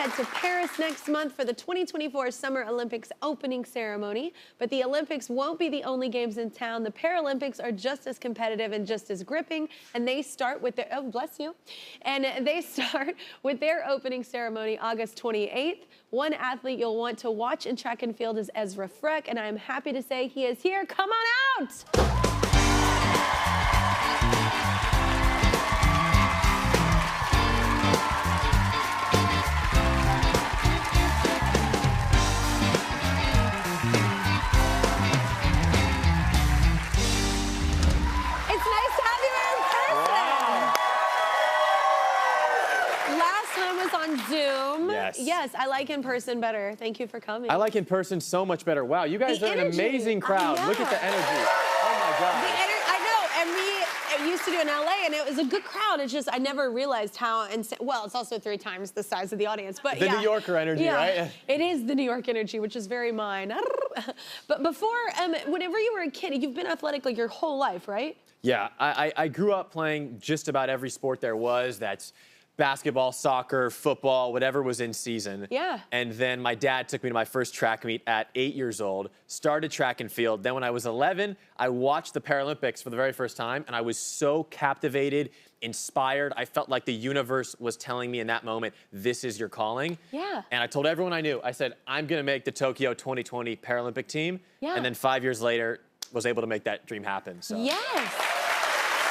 head to Paris next month for the 2024 Summer Olympics opening ceremony. But the Olympics won't be the only games in town. The Paralympics are just as competitive and just as gripping, and they start with their, oh, bless you, and they start with their opening ceremony August 28th. One athlete you'll want to watch in track and field is Ezra Frech, and I am happy to say he is here. Come on out! Zoom. Yes, I like in person better. Thank you for coming. I like in person so much better. Wow, you guys are an amazing crowd. Look at the energy. Oh my God. I know, and we used to do in LA, and it was a good crowd. It's just I never realized how well, it's also 3 times the size of the audience. But the New Yorker energy, right? It is the New York energy, which is very mine. But before, whenever you were a kid, you've been athletic like your whole life, right? Yeah, I grew up playing just about every sport there was. That's basketball, soccer, football, whatever was in season. Yeah. And then my dad took me to my first track meet at 8 years old, started track and field. Then when I was 11, I watched the Paralympics for the very first time, and I was so captivated, inspired. I felt like the universe was telling me in that moment, this is your calling. Yeah. And I told everyone I knew, I said, I'm gonna make the Tokyo 2020 Paralympic team. Yeah. And then 5 years later, was able to make that dream happen, so. Yes.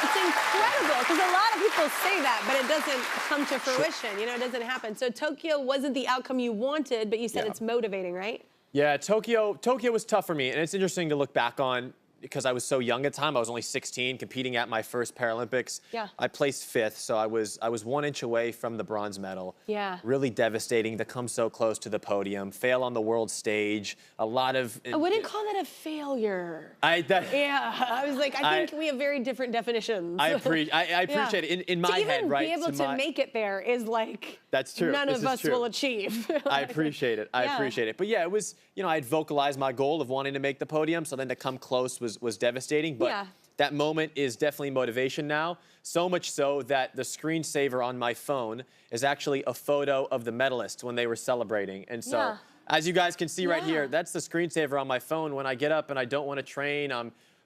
It's incredible, because a lot of people say that, but it doesn't come to fruition. You know, it doesn't happen. So Tokyo wasn't the outcome you wanted, but you said it's motivating, right? Yeah, Tokyo was tough for me, and it's interesting to look back on because I was so young at the time. I was only 16, competing at my first Paralympics. Yeah. I placed 5th, so I was 1 inch away from the bronze medal. Yeah. Really devastating to come so close to the podium, fail on the world stage. A lot of. I wouldn't call that a failure. Yeah, I was like, I think we have very different definitions. I appreciate it. In my head, right? To even be able to make it there is like. That's true. None of us will achieve. I appreciate it. I appreciate it. But yeah, it was, you know, I had vocalized my goal of wanting to make the podium, so then to come close was devastating. But that moment is definitely motivation now. So much so that the screensaver on my phone is actually a photo of the medalists when they were celebrating. And so, as you guys can see right here, that's the screensaver on my phone. When I get up and I don't want to train,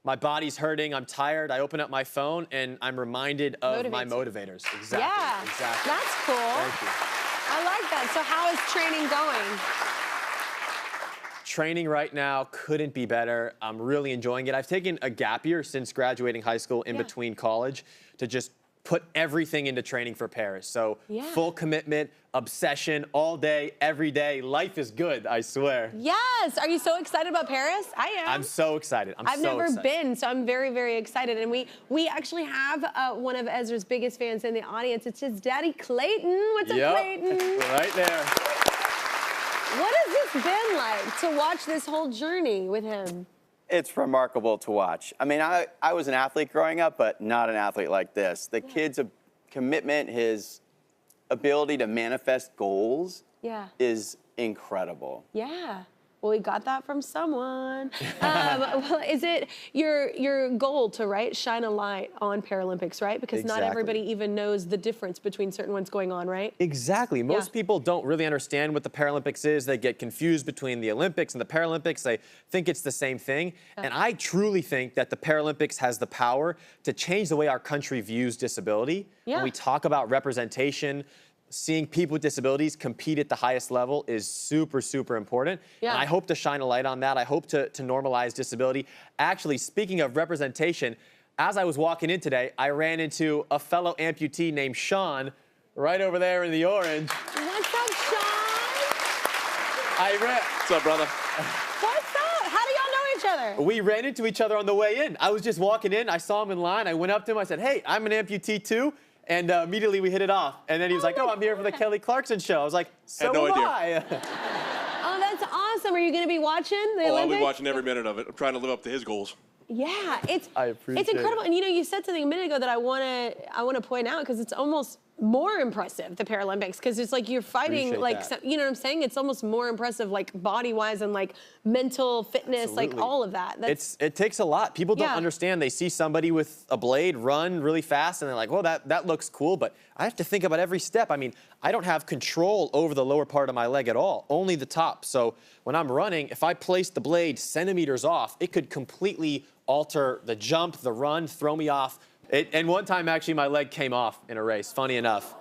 my body's hurting, I'm tired, I open up my phone and I'm reminded of my motivators. Exactly. Yeah, exactly. That's cool. Thank you. I like that. So how is training going? Training right now couldn't be better. I'm really enjoying it. I've taken a gap year since graduating high school in between college to just put everything into training for Paris. So full commitment, obsession, all day, every day. Life is good, I swear. Yes. Are you so excited about Paris? I am. I'm so excited. I've never been, so I'm very, very excited. And we actually have one of Ezra's biggest fans in the audience. It's his daddy, Clayton. What's up, Clayton? Right there. What has this been like to watch this whole journey with him? It's remarkable to watch. I mean, I was an athlete growing up, but not an athlete like this. The kid's commitment, his ability to manifest goals is incredible. Yeah. Well, we got that from someone. Well, is it your goal to shine a light on Paralympics, right? Because not everybody even knows the difference between certain ones going on, right? Exactly. Most people don't really understand what the Paralympics is. They get confused between the Olympics and the Paralympics. They think it's the same thing. And I truly think that the Paralympics has the power to change the way our country views disability. When we talk about representation, seeing people with disabilities compete at the highest level is super, super important. And I hope to shine a light on that. I hope to normalize disability. Actually, speaking of representation, as I was walking in today, I ran into a fellow amputee named Sean right over there in the orange. What's up, Sean? What's up, brother? What's up? How do y'all know each other? We ran into each other on the way in. I was just walking in. I saw him in line. I went up to him. I said, hey, I'm an amputee too. And immediately we hit it off. And then he was like, oh, I'm here for the Kelly Clarkson Show. I was like, so am I. Oh, that's awesome. Are you going to be watching the Olympics? I'll be watching every minute of it. I'm trying to live up to his goals. Yeah, it's I appreciate incredible. And you know, you said something a minute ago that I want to point out because it's almost more impressive, the Paralympics, because it's like you're fighting, like, you know what I'm saying? It's almost more impressive, like, body-wise and, like, mental fitness, Absolutely. like, all of that. It takes a lot. People don't understand. They see somebody with a blade run really fast, and they're like, well, that looks cool, but I have to think about every step. I mean, I don't have control over the lower part of my leg at all, only the top. So when I'm running, if I place the blade centimeters off, it could completely alter the jump, the run, throw me off. And one time, actually, my leg came off in a race, funny enough.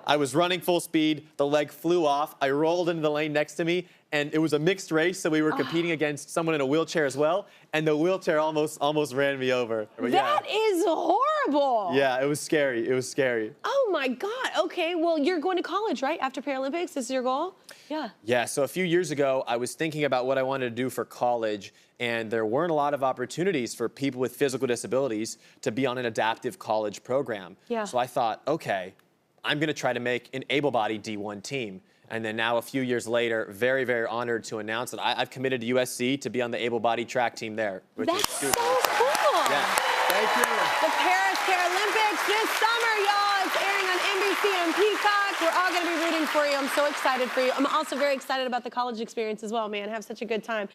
I was running full speed, the leg flew off, I rolled into the lane next to me, and it was a mixed race, so we were competing against someone in a wheelchair as well, and the wheelchair almost ran me over. But that is horrible. Yeah, it was scary, it was scary. Oh my God, okay, well, you're going to college, right, after Paralympics? This is your goal? Yeah. Yeah, so a few years ago, I was thinking about what I wanted to do for college, and there weren't a lot of opportunities for people with physical disabilities to be on an adaptive college program. Yeah. So I thought, okay, I'm gonna try to make an able-bodied D1 team. And then now, a few years later, very, very honored to announce that I've committed to USC to be on the able-bodied track team there. That's so cool. Yeah, thank you. The Paris Paralympics this summer, y'all. It's airing on NBC and Peacock. We're all gonna be rooting for you. I'm so excited for you. I'm also very excited about the college experience as well, man. Have such a good time.